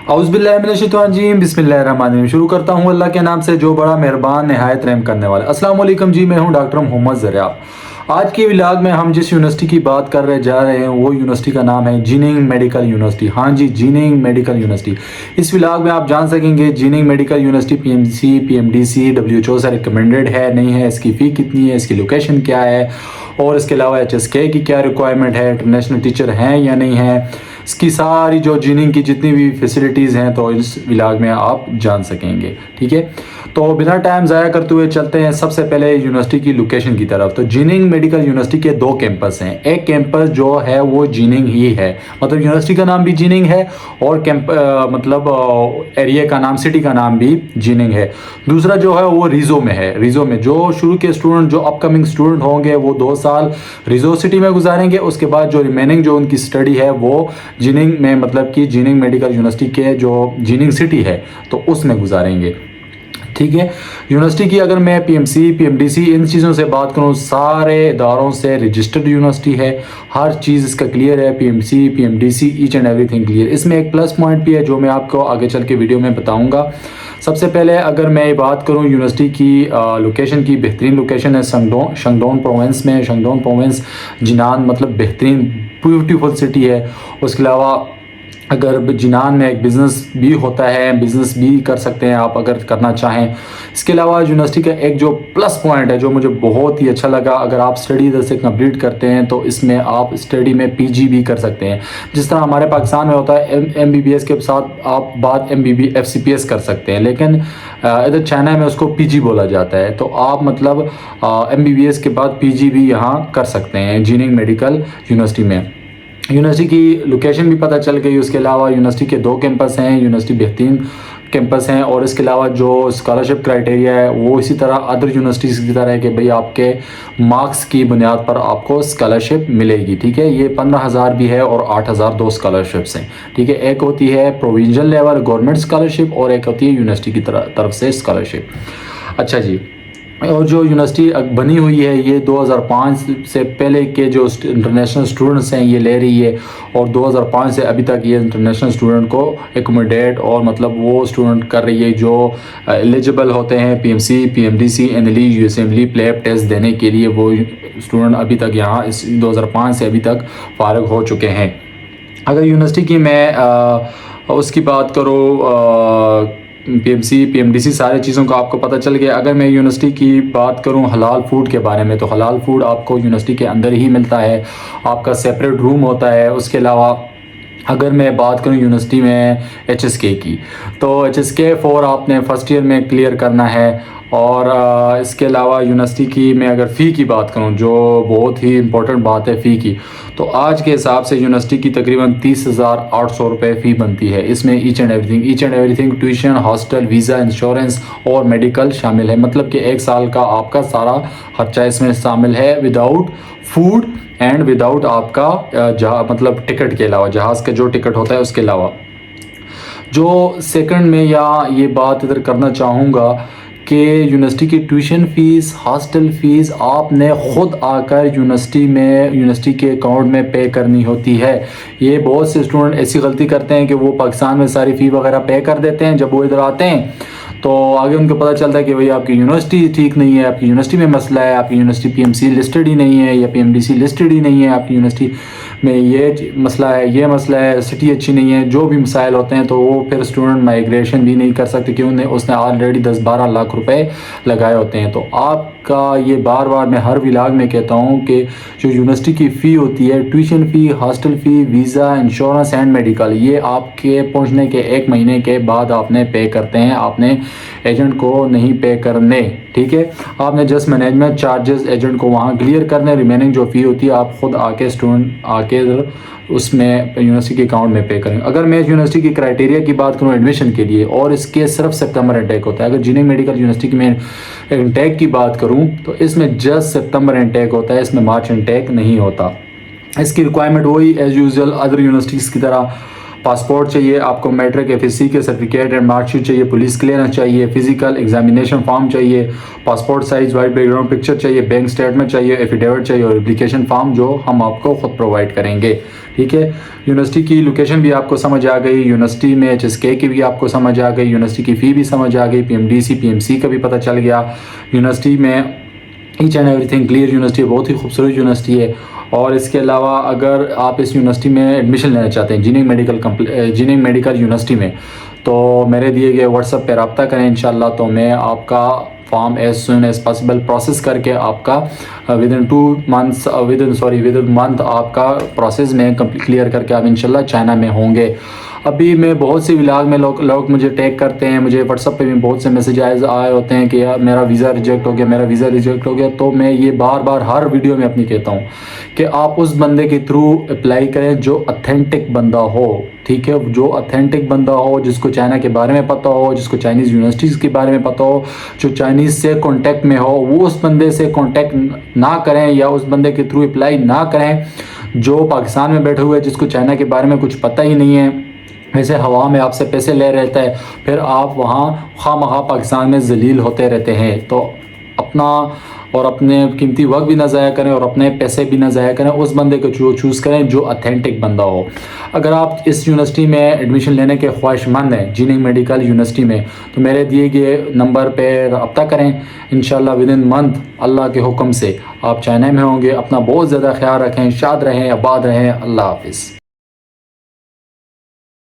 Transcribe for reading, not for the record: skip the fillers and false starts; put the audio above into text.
औज़ुबिल्लाहिमिनश्शैतानिर्रजीम बिस्मिल्लाहिर्रहमानिर्रहीम। शुरू करता हूँ अल्लाह के नाम से जो बड़ा मेहरबान नहायत रहम करने वाला। अस्सलाम वालेकुम जी, मैं हूँ डॉक्टर मोहम्मद ज़रियाब। आज के व्लॉग में हम जिस यूनिवर्सिटी की बात कर रहे जा रहे हैं वो यूनिवर्सिटी का नाम है जीनिंग मेडिकल यूनिवर्सिटी। हाँ जी, जीनिंग मेडिकल यूनिवर्सिटी। इस व्लॉग में आप जान सकेंगे ginning medical university PMC PMDC WHO से रिकमेंडेड है नहीं है, इसकी फ़ी कितनी है, इसकी लोकेशन क्या है, और इसके अलावा HSK की क्या रिक्वायरमेंट है, इंटरनेशनल टीचर हैं या नहीं है, इसकी सारी जो जीनिंग की जितनी भी फैसिलिटीज़ हैं तो इस व्लॉग में आप जान सकेंगे। ठीक है, तो बिना टाइम ज़ाया करते हुए चलते हैं सबसे पहले यूनिवर्सिटी की लोकेशन की तरफ। तो जीनिंग मेडिकल यूनिवर्सिटी के दो कैंपस हैं। एक कैंपस जो है वो जीनिंग ही है, मतलब यूनिवर्सिटी का नाम भी जीनिंग है और एरिया का नाम, सिटी का नाम भी जीनिंग है। दूसरा जो है वो रिजो में है। रिजो में जो शुरू के स्टूडेंट, जो अपकमिंग स्टूडेंट होंगे वो 2 साल रिजो सिटी में गुजारेंगे। उसके बाद जो रिमेनिंग जो उनकी स्टडी है वो जीनिंग में, मतलब कि जीनिंग मेडिकल यूनिवर्सिटी के जो जीनिंग सिटी है तो उसमें गुजारेंगे। ठीक है, यूनिवर्सिटी की अगर मैं पीएमसी पीएमडीसी इन चीज़ों से बात करूँ, सारे इदारों से रजिस्टर्ड यूनिवर्सिटी है, हर चीज़ इसका क्लियर है। PMC PMDC each and everything clear. इसमें एक प्लस पॉइंट भी है जो मैं आपको आगे चल के वीडियो में बताऊंगा। सबसे पहले अगर मैं बात करूं यूनिवर्सिटी की लोकेशन की, बेहतरीन लोकेशन है शंगडोन प्रोविंस में। शंगडोन प्रोविंस जिनान मतलब बेहतरीन ब्यूटीफुल सिटी है। उसके अलावा अगर जिनान में एक बिज़नेस भी होता है, बिज़नेस भी कर सकते हैं आप अगर करना चाहें। इसके अलावा यूनिवर्सिटी का एक जो प्लस पॉइंट है जो मुझे बहुत ही अच्छा लगा, अगर आप स्टडी इधर से कंप्लीट करते हैं तो इसमें आप स्टडी में पीजी भी कर सकते हैं। जिस तरह हमारे पाकिस्तान में होता है MBBS के साथ आप बाद MBB FCPS कर सकते हैं, लेकिन इधर चाइना में उसको पीजी बोला जाता है। तो आप मतलब MBBS के बाद पीजी भी यहाँ कर सकते हैं जीनिंग मेडिकल यूनिवर्सिटी में। यूनिवर्सिटी की लोकेशन भी पता चल गई। उसके अलावा यूनिवर्सिटी के 2 कैंपस हैं, यूनिवर्सिटी बेहतरीन कैंपस हैं। और इसके अलावा जो स्कॉलरशिप क्राइटेरिया है वो इसी तरह अदर यूनिवर्सिटीज़ की तरह है कि भाई आपके मार्क्स की बुनियाद पर आपको स्कॉलरशिप मिलेगी। ठीक है, ये 15,000 भी है और 8,000 2 स्कॉलरशिप्स हैं। ठीक है, एक होती है प्रोविंशियल लेवल गवर्नमेंट स्कॉलरशिप और एक होती है यूनिवर्सिटी की तरफ से स्कॉलरशिप। अच्छा जी, और जो यूनिवर्सिटी बनी हुई है ये 2005 से पहले के जो इंटरनेशनल स्टूडेंट्स हैं ये ले रही है, और 2005 से अभी तक ये इंटरनेशनल स्टूडेंट को एकोमोडेट और मतलब वो स्टूडेंट कर रही है जो एलिजिबल होते हैं PMC PMDC NLE USMLE PLAB test देने के लिए। वो स्टूडेंट अभी तक यहाँ इस 2005 से अभी तक फारिग हो चुके हैं। अगर यूनिवर्सिटी की मैं उसकी बात करूँ, पीएमसी पीएमडीसी सारी चीज़ों का आपको पता चल गया। अगर मैं यूनिवर्सिटी की बात करूं हलाल फूड के बारे में, तो हलाल फूड आपको यूनिवर्सिटी के अंदर ही मिलता है, आपका सेपरेट रूम होता है। उसके अलावा अगर मैं बात करूं यूनिवर्सिटी में HSK की, तो HSK 4 आपने फर्स्ट ईयर में क्लियर करना है। और इसके अलावा यूनिवर्सिटी की मैं अगर फ़ी की बात करूं, जो बहुत ही इम्पोर्टेंट बात है फ़ी की, तो आज के हिसाब से यूनिवर्सिटी की तकरीबन 30,800 रुपये फ़ी बनती है। इसमें each and everything tuition, hostel, visa, insurance और मेडिकल शामिल है। मतलब कि 1 साल का आपका सारा खर्चा इसमें शामिल है, विदाउट फूड एंड विदाउट आपका मतलब टिकट के अलावा, जहाज़ का जो टिकट होता है उसके अलावा। जो सेकंड में या ये बात इधर करना चाहूँगा कि यूनिवर्सिटी की ट्यूशन फ़ीस, हॉस्टल फ़ीस आपने ख़ुद आकर यूनिवर्सिटी के अकाउंट में पे करनी होती है। ये बहुत से स्टूडेंट ऐसी गलती करते हैं कि वो पाकिस्तान में सारी फ़ी वगैरह पे कर देते हैं, जब वो इधर आते हैं तो आगे उनको पता चलता है कि भाई आपकी यूनिवर्सिटी ठीक नहीं है, आपकी यूनिवर्सिटी में मसला है, आपकी यूनिवर्सिटी पीएमसी लिस्टेड ही नहीं है या पीएमडीसी लिस्टेड ही नहीं है, आपकी यूनिवर्सिटी में ये मसला है, सिटी अच्छी नहीं है, जो भी मसाइल होते हैं। तो वो फिर स्टूडेंट माइग्रेशन भी नहीं कर सकते क्योंकि उसने ऑलरेडी 10-12 लाख रुपए लगाए होते हैं। तो आपका ये बार बार मैं हर व्लॉग में कहता हूँ कि जो यूनिवर्सिटी की फ़ी होती है, tuition fee, hostel fee, visa, insurance and medical, ये आपके पहुँचने के 1 महीने के बाद आपने पे करते हैं, आपने एजेंट को नहीं पे करने। ठीक है, आपने जस्ट मैनेजमेंट चार्जेस एजेंट को वहाँ क्लियर करने, रिमेनिंग जो फ़ी होती है आप ख़ुद आके स्टूडेंट आके उसमें यूनिवर्सिटी के अकाउंट में पे करेंगे। अगर मैं यूनिवर्सिटी की क्राइटेरिया की बात करूँ एडमिशन के लिए, और इसके सिर्फ सितंबर इंटेक होता है। अगर जीनिंग मेडिकल यूनिवर्सिटी की मैं इंटेक की बात करूँ तो इसमें जस्ट सितंबर इंटेक होता है, इसमें मार्च इंटेक नहीं होता। इसकी रिक्वायरमेंट वही एज़ यूजुअल अदर यूनिवर्सिटीज़ की तरह पासपोर्ट चाहिए आपको, मैट्रिक FSC के सर्टिफिकेट एंड मार्कशीट चाहिए, पुलिस क्लियरेंस चाहिए, फिजिकल एग्जामिनेशन फॉर्म चाहिए, passport size white background picture चाहिए, बैंक स्टेटमेंट चाहिए, एफिडेविट चाहिए और एप्लीकेशन फॉर्म जो हम आपको खुद प्रोवाइड करेंगे। ठीक है, यूनिवर्सिटी की लोकेशन भी आपको समझ आ गई, यूनिवर्सिटी में HSK की भी आपको समझ आ गई, यूनिवर्सिटी की फ़ी भी समझ आ गई, PMDC PMC का भी पता चल गया। यूनिवर्सिटी में each and everything clear university है, बहुत ही खूबसूरत यूनिवर्सिटी है। और इसके अलावा अगर आप इस यूनिवर्सिटी में एडमिशन लेना चाहते हैं इंजीनियरिंग मेडिकल यूनिवर्सिटी में, तो मेरे दिए गए व्हाट्सएप पे रब्ता करें इंशाल्लाह। तो मैं आपका form as soon as possible process करके आपका विद इन मंथ आपका प्रोसेस में क्लियर करके आप इंशाल्लाह चाइना में होंगे। अभी मैं बहुत सी व्लॉग में लोग मुझे टैग करते हैं, मुझे व्हाट्सअप पे भी बहुत से मैसेज आए होते हैं कि यार मेरा वीज़ा रिजेक्ट हो गया, मेरा वीज़ा रिजेक्ट हो गया। तो मैं ये बार बार हर वीडियो में अपनी कहता हूँ कि आप उस बंदे के थ्रू अप्लाई करें जो ऑथेंटिक बंदा हो। ठीक है, जो ऑथेंटिक बंदा हो, जिसको चाइना के बारे में पता हो, जिसको चाइनीज़ यूनिवर्सिटीज़ के बारे में पता हो, जो चाइनीज़ से कांटेक्ट में हो, वो उस बंदे से कांटेक्ट ना करें या उस बंदे के थ्रू अप्लाई ना करें जो पाकिस्तान में बैठे हुए, जिसको चाइना के बारे में कुछ पता ही नहीं है, वैसे हवा में आपसे पैसे ले रहता है, फिर आप वहाँ खामखा पाकिस्तान में जलील होते रहते हैं। तो अपना और अपने कीमती वक्त भी ना ज़ाया करें और अपने पैसे भी ना ज़ाया करें, उस बंदे को चूज़ करें जो ऑथेंटिक बंदा हो। अगर आप इस यूनिवर्सिटी में एडमिशन लेने के ख्वाहिशमंद हैं इंजीनियरिंग मेडिकल यूनिवर्सिटी में, तो मेरे दिए गए नंबर पे रब्ता करें। इंशाल्लाह विद इन मंथ अल्लाह के हुक्म से आप चाइना में होंगे। अपना बहुत ज़्यादा ख्याल रखें, शाद रहें, आबाद रहें। अल्लाह हाफिज़।